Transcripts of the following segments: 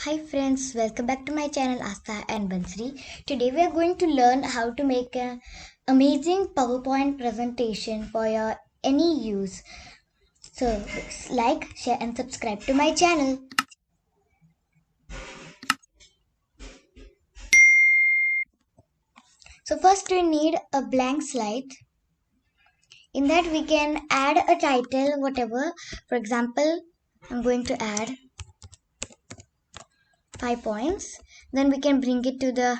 Hi friends, welcome back to my channel Aastha&Bansari. Today we are going to learn how to make an amazing PowerPoint presentation for your any use. So like, share and subscribe to my channel. So first we need a blank slide. In that we can add a title, whatever. For example, I'm going to add 5 points. Then we can bring it to the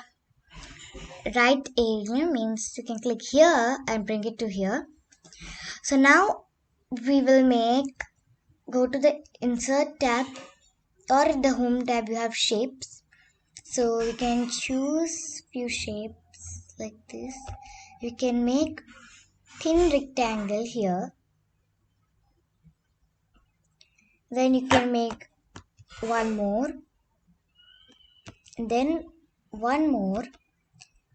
right area, means you can click here and bring it to here. So now we will go to the insert tab or the home tab. You have shapes, so we can choose few shapes like this. You can make thin rectangle here, then you can make one more, then one more,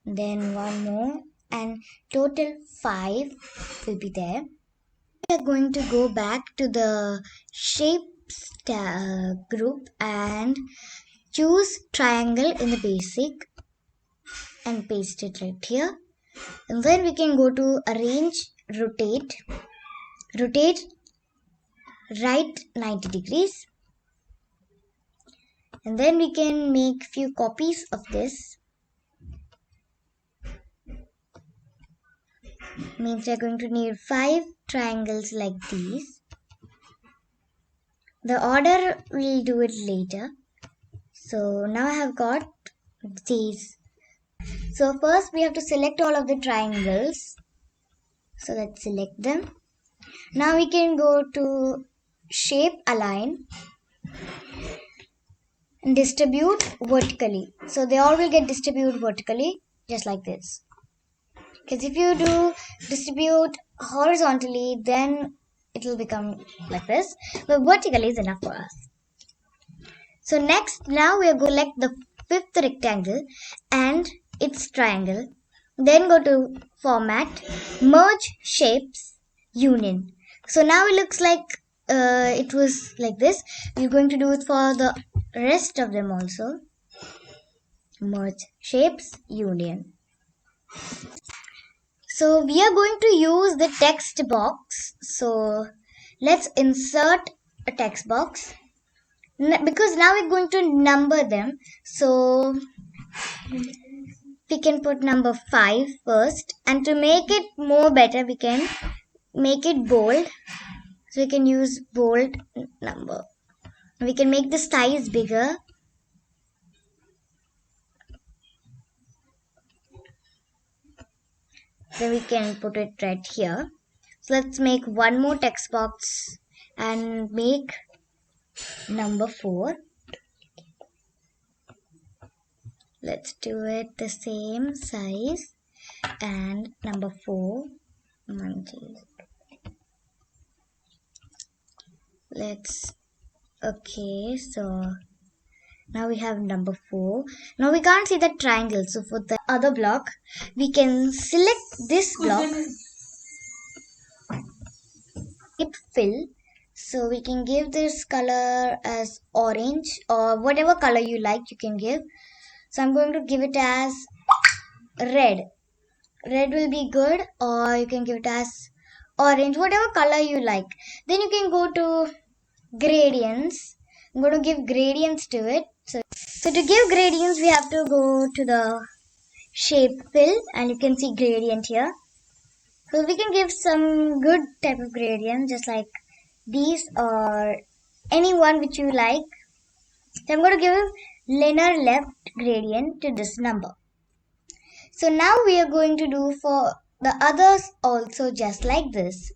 then one more, and total 5 will be there. We are going to go back to the shapes group and choose triangle in the basic and paste it right here. And then we can go to arrange, rotate right 90 degrees. And then we can make few copies of this. Means we are going to need 5 triangles like these. The order we'll do it later. So now I have got these. So first we have to select all of the triangles. So let's select them. Now we can go to shape align and distribute vertically. So they all will get distributed vertically just like this. Because if you do distribute horizontally, then it will become like this. But vertically is enough for us. So next, now we are going to select the 5th rectangle and its triangle. Then go to format, merge shapes, union. So now it looks like it was like this. We're going to do it for the rest of them also. Merge shapes, union. So we are going to use the text box. So let's insert a text box. Because now we're going to number them. So we can put number 5 first. And to make it more better, we can make it bold. So we can use bold number. We can make the size bigger. Then we can put it right here. So let's make one more text box and make number 4. Let's do it the same size and number 4. Okay, so now we have number 4. Now we can't see the triangle. So for the other block, we can select this block. Hit fill. So we can give this color as orange or whatever color you like, you can give. So I'm going to give it as red. Red will be good, or you can give it as orange, whatever color you like. Then you can go to gradients. I'm going to give gradients to it. So to give gradients, we have to go to the shape fill and you can see gradient here. So we can give some good type of gradient just like these or any one which you like. So I'm going to give linear left gradient to this number. So now we are going to do for the others also just like this.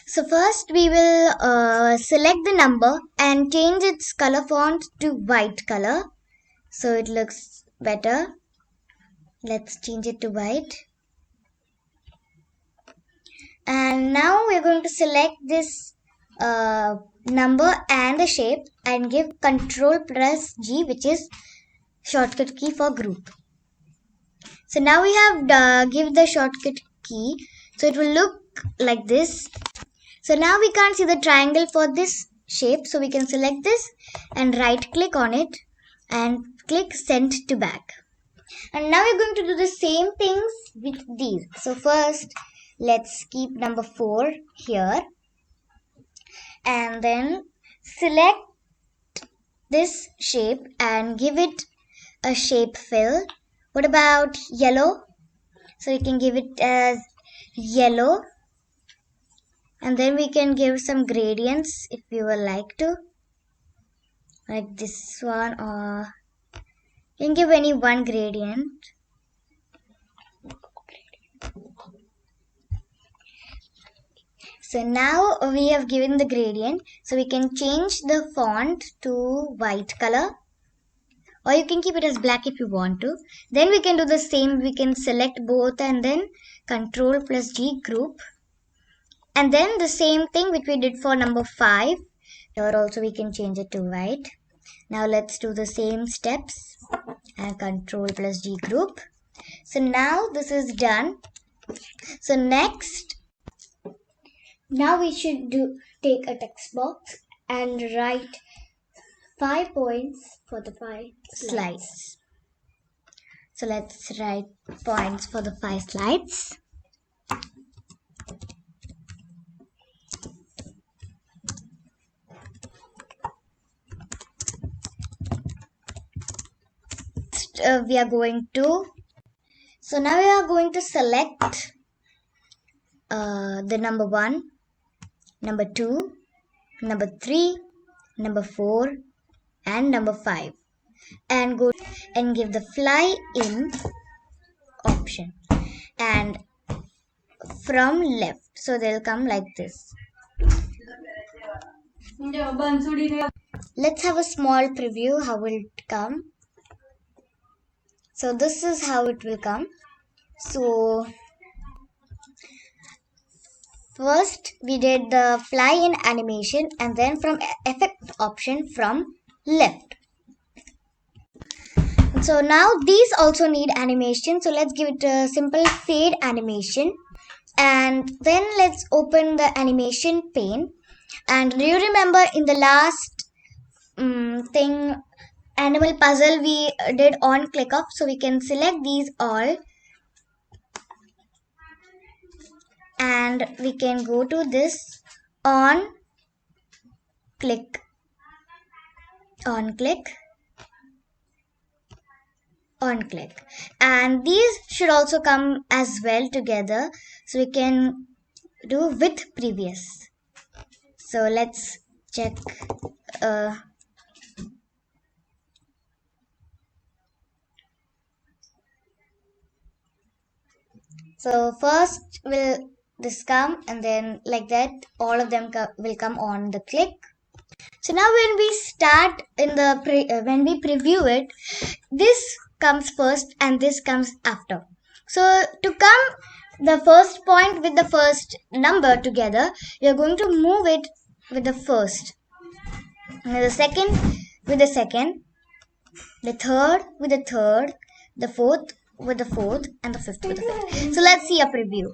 So first we will select the number and change its color font to white color. So it looks better. Let's change it to white. And now we're going to select this number and the shape and give Ctrl plus G, which is shortcut key for group. So now we have give the shortcut key. So it will look like this. So now we can't see the triangle for this shape. So we can select this and right click on it and click send to back. And now we're going to do the same things with these. So first, let's keep number 4 here and then select this shape and give it a shape fill. What about yellow? So we can give it as yellow, and then we can give some gradients if you would like to, like this one, or you can give any one gradient. So now we have given the gradient, so we can change the font to white color, or you can keep it as black if you want to. Then we can do the same. We can select both and then Ctrl plus G group, and then the same thing which we did for number 5. Here also we can change it to white. Now let's do the same steps and Ctrl plus G group. So now this is done. So next, now we should take a text box and write 5 points for the 5 slides. So let's write points for the 5 slides. We are going to, so now we are going to select the number 1, number 2, number 3, number 4 and number 5 and go and give the fly in option and from left, so they'll come like this. Let's have a small preview how will it come. So this is how it will come. So first we did the fly in animation and then from effect option from left. So now these also need animation. So let's give it a simple fade animation. And then let's open the animation pane. And do you remember in the last animal puzzle we did on click off? So we can select these all. And we can go to this on click, on click, on click, and these should also come as well together, so we can do with previous. So let's check. So first will this come, and then like that all of them will come on the click. So now when we start in the when we preview it, this comes first and this comes after. So to come the first point with the first number together, we are going to move it with the first, and the second with the second, the third with the third, the fourth with the fourth, and the fifth with the fifth. So let's see a preview.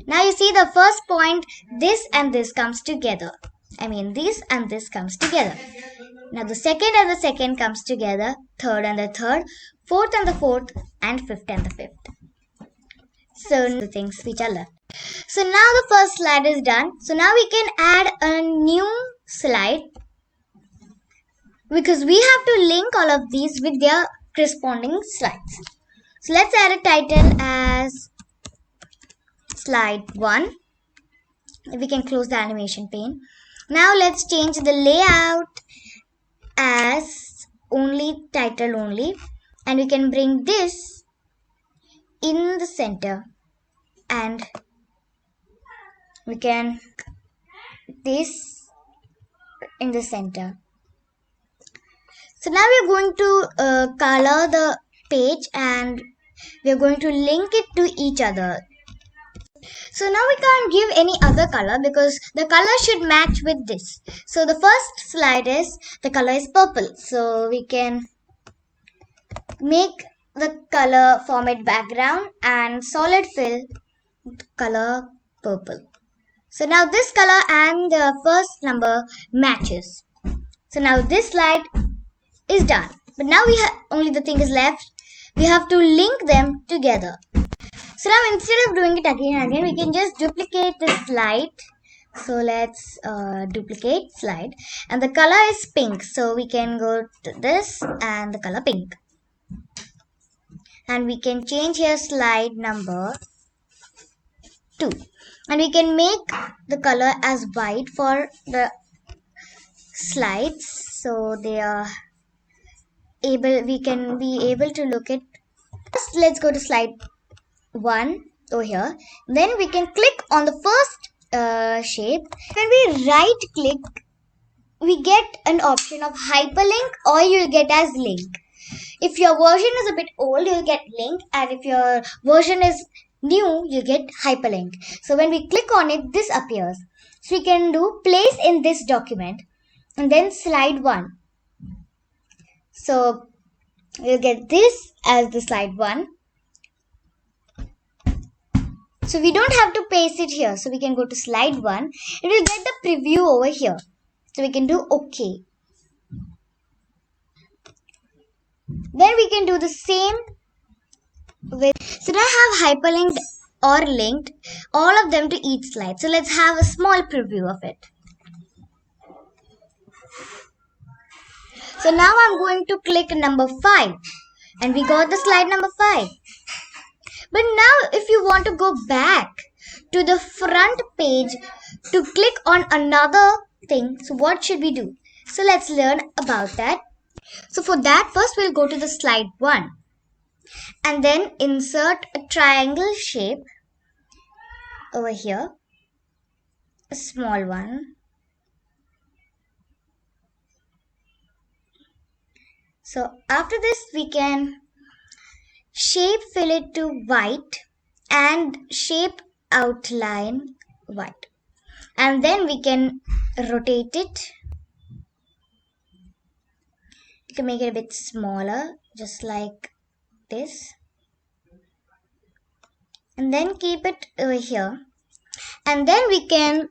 Now you see the first point, this and this comes together. I mean this and this comes together. Now the second and the second comes together, third and the third, fourth and the fourth, and fifth and the fifth. So the things which are left. So now the first slide is done. So now we can add a new slide, because we have to link all of these with their corresponding slides. So let's add a title as slide 1. We can close the animation pane. Now let's change the layout as only title only, and we can bring this in the center, and we can this in the center. So now we are going to color the page, and we are going to link it to each other. So now we can't give any other color because the color should match with this. So the first slide is, the color is purple. So we can make the color format background and solid fill color purple. So now this color and the first number matches. So now this slide is done. But now we have only the thing is left. We have to link them together. So now instead of doing it again and again, we can just duplicate the slide. So let's duplicate slide, and the color is pink. So we can go to this and the color pink. And we can change here slide number 2. And we can make the color as white for the slides. So they are we can be able to look at. First, let's go to slide 1 over here. Then we can click on the first shape. When we right click, we get an option of hyperlink, or you'll get as link. If your version is a bit old, you'll get link, and if your version is new, you get hyperlink. So when we click on it, this appears. So we can do place in this document and then slide 1. So we'll get this as the slide 1. So we don't have to paste it here. So we can go to slide 1. It will get the preview over here. So we can do OK. Then we can do the same with. So now I have hyperlinked or linked all of them to each slide. So let's have a small preview of it. So now I'm going to click number 5. And we got the slide number 5. But now if you want to go back to the front page to click on another thing, so what should we do? So let's learn about that. So for that, first we'll go to the slide 1 and then insert a triangle shape over here, a small one. So after this, we can shape fill it to white and shape outline white. And then we can rotate it. You can make it a bit smaller, just like this. And then keep it over here. And then we can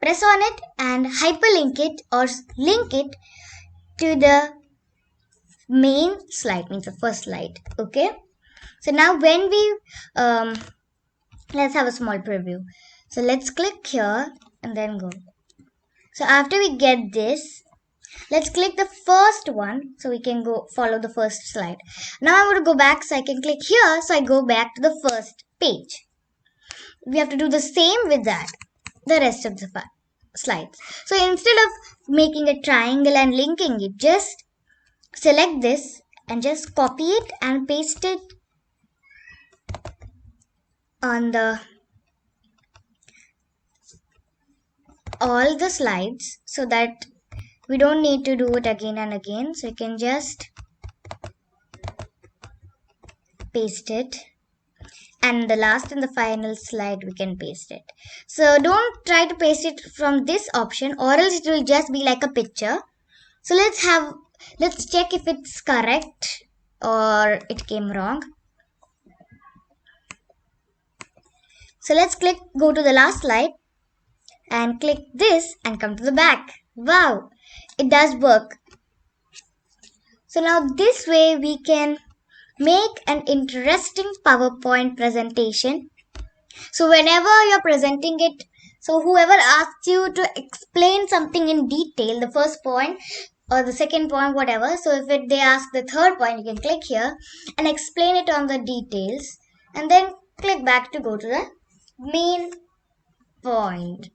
press on it and hyperlink it or link it to the main slide, means the first slide. Okay. So now when we, let's have a small preview. So let's click here and then go. So after we get this, let's click the first one so we can go follow the first slide. Now I'm going to go back, so I can click here, so I go back to the first page. We have to do the same with that, the rest of the slides. So instead of making a triangle and linking it, just select this and just copy it and paste it on all the slides, so that we don't need to do it again and again. So you can just paste it, and the last and the final slide we can paste it. So don't try to paste it from this option, or else it will just be like a picture. So let's check if it's correct or it came wrong. So let's go to the last slide and click this and come to the back. Wow, it does work. So now this way we can make an interesting PowerPoint presentation. So whenever you're presenting it, so whoever asks you to explain something in detail, the first point or the second point, whatever. So if they ask the third point, you can click here and explain it on the details, and then click back to go to the main point.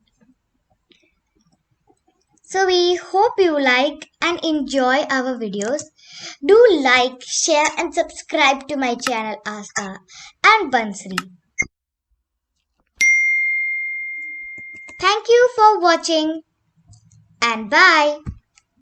So we hope you like and enjoy our videos. Do like, share and subscribe to my channel Aastha and Bansari. Thank you for watching and bye.